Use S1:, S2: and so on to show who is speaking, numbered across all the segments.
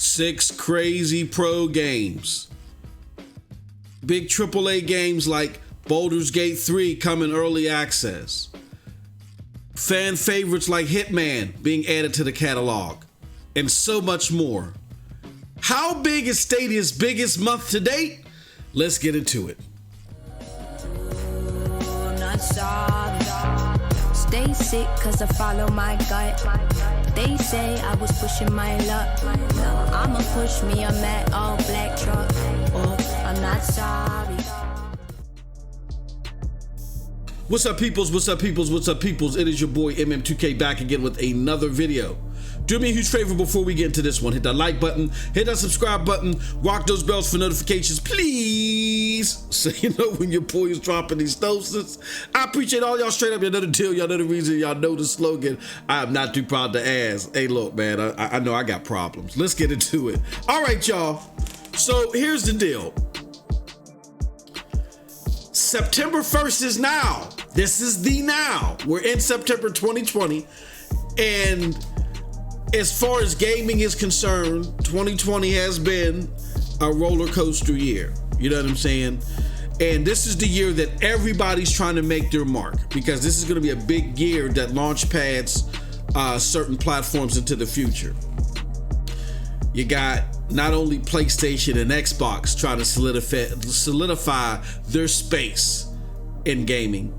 S1: 6 crazy pro games. Big AAA games like Baldur's Gate 3 come in early access. Fan favorites like Hitman being added to the catalog. And so much more. How big is Stadia's biggest month to date? Let's get into it.
S2: Stay sick cause I follow my gut. They say I was pushing my luck. I'ma push me a matte all black truck. Oh, I'm not sorry.
S1: What's up, peoples? What's up, peoples? What's up, peoples? It is your boy MM2K back again with another video. Do me a huge favor before we get into this one. Hit that like button, hit that subscribe button, rock those bells for notifications, please. So you know when your boy is dropping these doses. I appreciate all y'all straight up. Y'all know the deal. Y'all know the reason. Y'all know the slogan. I am not too proud to ask. Hey, look, man, I know I got problems. Let's get into it. All right, y'all. So here's the deal. September 1st is now. This is the now. We're in September 2020. And as far as gaming is concerned, 2020 has been a roller coaster year. You know what I'm saying? And this is the year that everybody's trying to make their mark, because this is going to be a big year that launch pads certain platforms into the future. You got not only PlayStation and Xbox trying to solidify their space in gaming,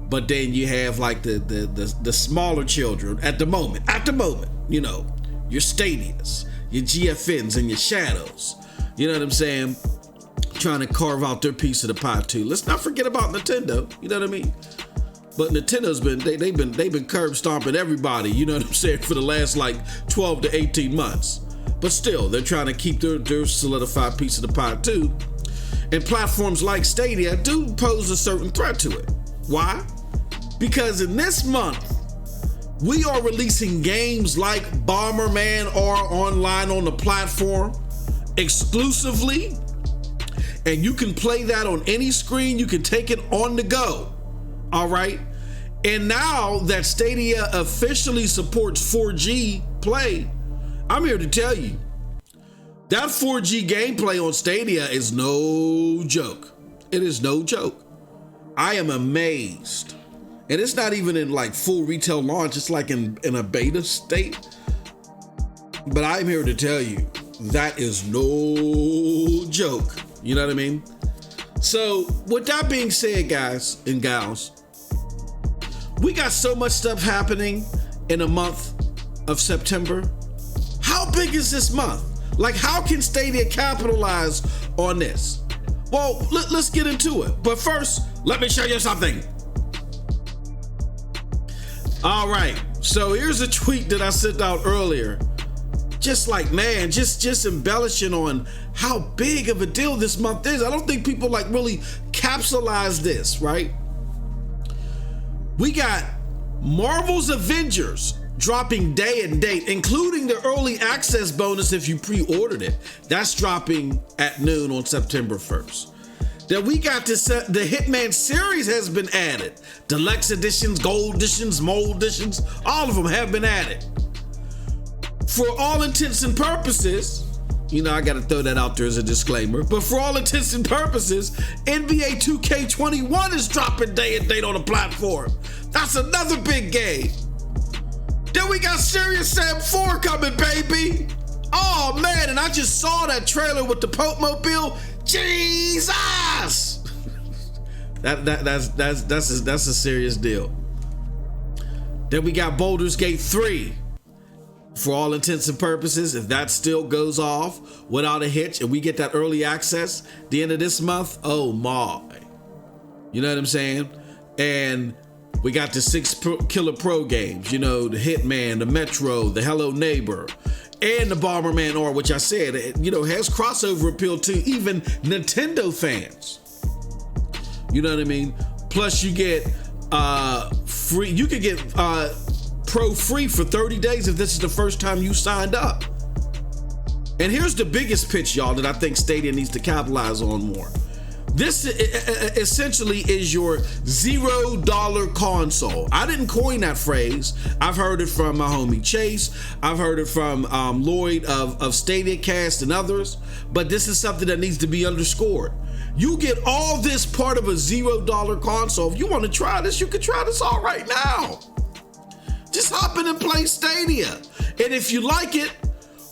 S1: but then you have like the smaller children at the moment, you know, your Stadias, your GFNs and your Shadows, you know what I'm saying, trying to carve out their piece of the pie too. Let's not forget about Nintendo, you know what I mean? But Nintendo's they've been curb stomping everybody, you know what I'm saying, for the last like 12 to 18 months. But still, they're trying to keep their solidified piece of the pie too. And platforms like Stadia do pose a certain threat to it. Why? Because in this month, we are releasing games like Bomberman R online on the platform exclusively. And you can play that on any screen. You can take it on the go. All right. And now that Stadia officially supports 4G play, I'm here to tell you that 4G gameplay on Stadia is no joke. It is no joke. I am amazed. And it's not even in like full retail launch. It's like in a beta state. But I'm here to tell you that is no joke. You know what I mean? So with that being said, guys and gals, we got so much stuff happening in a month of September. How big is this month? Like, how can Stadia capitalize on this? Well, let's get into it. But first, let me show you something. All right, so here's a tweet that I sent out earlier. Just like, man, just embellishing on how big of a deal this month is. I don't think people like really capsulize this, right? We got Marvel's Avengers dropping day and date, including the early access bonus if you pre-ordered it. That's dropping at noon on September 1st. Then we got the Hitman series has been added. Deluxe editions, gold editions, mold editions, all of them have been added. For all intents and purposes, you know, I gotta throw that out there as a disclaimer, but for all intents and purposes, NBA 2K21 is dropping day and date on the platform. That's another big game. Then we got Serious Sam 4 coming, baby. Oh man, and I just saw that trailer with the Pope Mobile. Jesus! That's a serious deal. Then we got Baldur's Gate 3. For all intents and purposes, if that still goes off without a hitch and we get that early access the end of this month, oh my. You know what I'm saying? And we got the 6 killer pro games, you know, the Hitman, the Metro, the Hello Neighbor, and the Bomberman R, which I said, you know, has crossover appeal to even Nintendo fans. You know what I mean? Plus you get free, you could get Pro free for 30 days if this is the first time you signed up. And here's the biggest pitch, y'all, that I think Stadia needs to capitalize on more. This essentially is your $0 console. I didn't coin that phrase. I've heard it from my homie Chase. I've heard it from Lloyd of Stadia Cast and others. But this is something that needs to be underscored. You get all this part of a $0 console. If you want to try this, you can try this all right now. Just hop in and play Stadia. And if you like it,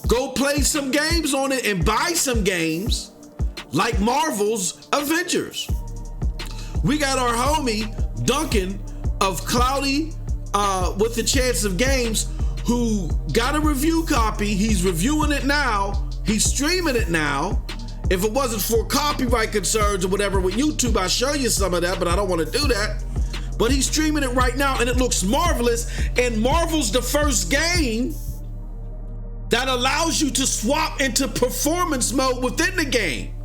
S1: go play some games on it and buy some games like Marvel's Avengers. We got our homie Duncan of Cloudy with the Chance of Games, who got a review copy. He's reviewing it now. He's streaming it now. If it wasn't for copyright concerns or whatever with YouTube, I'll show you some of that, but I don't want to do that. But he's streaming it right now and it looks marvelous. And Marvel's the first game that allows you to swap into performance mode within the game.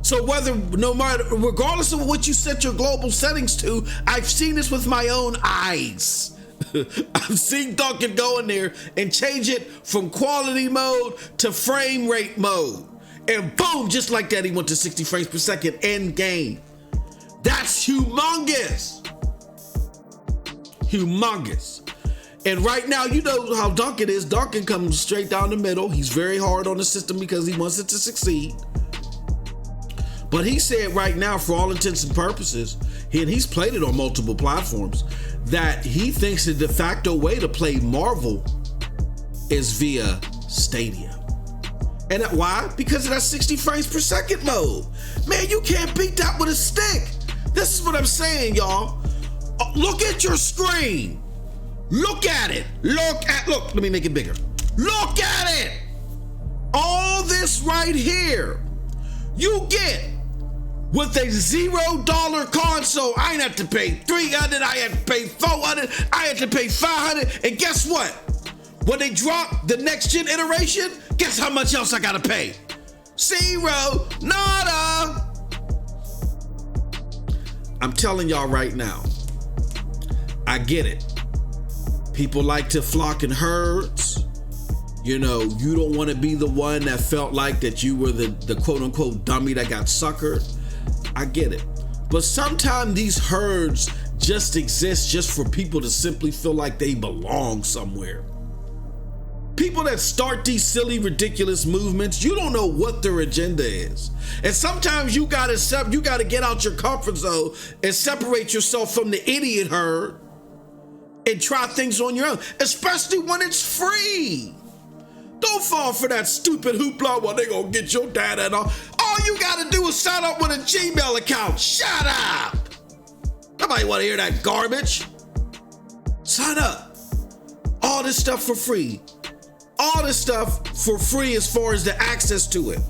S1: So regardless of what you set your global settings to, I've seen this with my own eyes. I've seen Duncan go in there and change it from quality mode to frame rate mode. And boom, just like that, he went to 60 frames per second end game. That's humongous. Humongous. And right now, you know how Duncan is. Duncan comes straight down the middle. He's very hard on the system because he wants it to succeed. But he said right now, for all intents and purposes, and he's played it on multiple platforms, that he thinks the de facto way to play Marvel is via Stadia. And why? Because of that 60 frames per second mode. Man, you can't beat that with a stick. This is what I'm saying, y'all. Look at your screen. Look at it. Look, let me make it bigger. Look at it. All this right here, you get with a $0 console. I ain't have to pay $300, I had to pay $400, I had to pay $500, and guess what? When they drop the next gen iteration, guess how much else I gotta pay? Zero, nada. I'm telling y'all right now, I get it. People like to flock in herds. You know, you don't want to be the one that felt like that you were the quote unquote dummy that got suckered. I get it. But sometimes these herds just exist just for people to simply feel like they belong somewhere. People that start these silly, ridiculous movements, you don't know what their agenda is. And sometimes you gotta get out your comfort zone and separate yourself from the idiot herd and try things on your own, especially when it's free. Don't fall for that stupid hoopla, well, they gonna get your data and all. All you gotta do is sign up with a Gmail account. Shut up. Nobody wanna hear that garbage. Sign up. All this stuff for free. All this stuff for free as far as the access to it.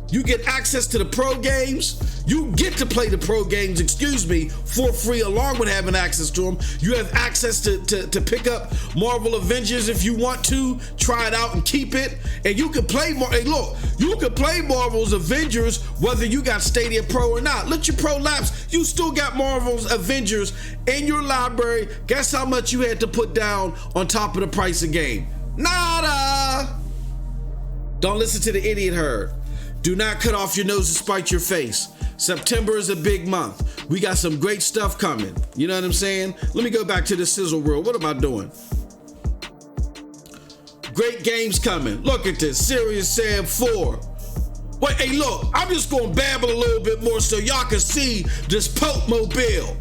S1: You get access to the pro games. You get to play the pro games, for free, along with having access to them. You have access to pick up Marvel Avengers if you want to. Try it out and keep it. And you can play you can play Marvel's Avengers whether you got Stadia Pro or not. Let your pro lapse. You still got Marvel's Avengers in your library. Guess how much you had to put down on top of the price of game? Nada. Don't listen to the idiot herd. Do not cut off your nose to spite your face. September is a big month. We got some great stuff coming. You know what I'm saying? Let me go back to the sizzle world. What am I doing? Great games coming. Look at this. Serious Sam 4. Wait, hey, look. I'm just going to babble a little bit more so y'all can see this Pope Mobile.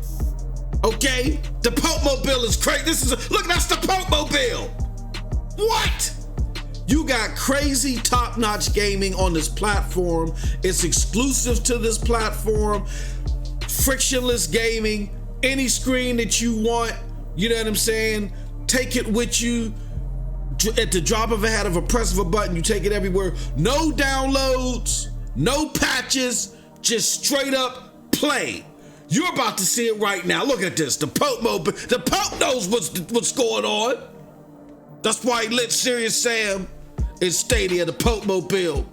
S1: Okay? The Pope Mobile is crazy. Look, that's the Pope Mobile. What? You got crazy top-notch gaming on this platform. It's exclusive to this platform. Frictionless gaming. Any screen that you want, you know what I'm saying? Take it with you. At the drop of a hat, of a press of a button, you take it everywhere. No downloads, no patches, just straight up play. You're about to see it right now. Look at this. The Pope knows what's going on. That's why he lit Serious Sam in Stadia, the Pope Mobile,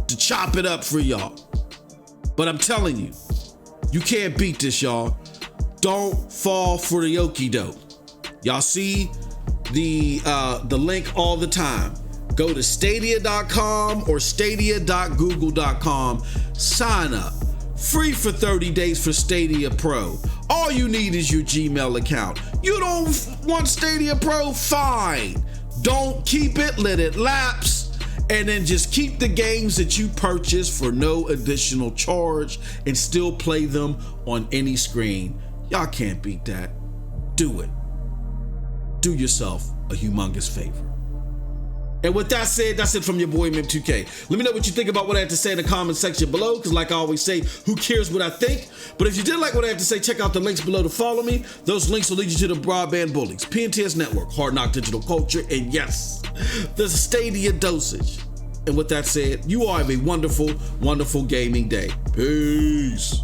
S1: to chop it up for y'all. But I'm telling you, you can't beat this, y'all. Don't fall for the okie doke. Y'all see the link all the time. Go to stadia.com or stadia.google.com. Sign up Free for 30 days for Stadia Pro. All you need is your Gmail account. You don't want Stadia Pro? Fine. Don't keep it, let it lapse, and then just keep the games that you purchase for no additional charge and still play them on any screen. Y'all can't beat that. Do it. Do yourself a humongous favor. And with that said, that's it from your boy Mim2K. Let me know what you think about what I had to say in the comment section below, because like I always say, who cares what I think? But if you did like what I had to say, check out the links below to follow me. Those links will lead you to the Broadband Bullies, PNTS Network, Hard Knock Digital Culture, and yes, the Stadia Dosage. And with that said, you all have a wonderful, wonderful gaming day. Peace.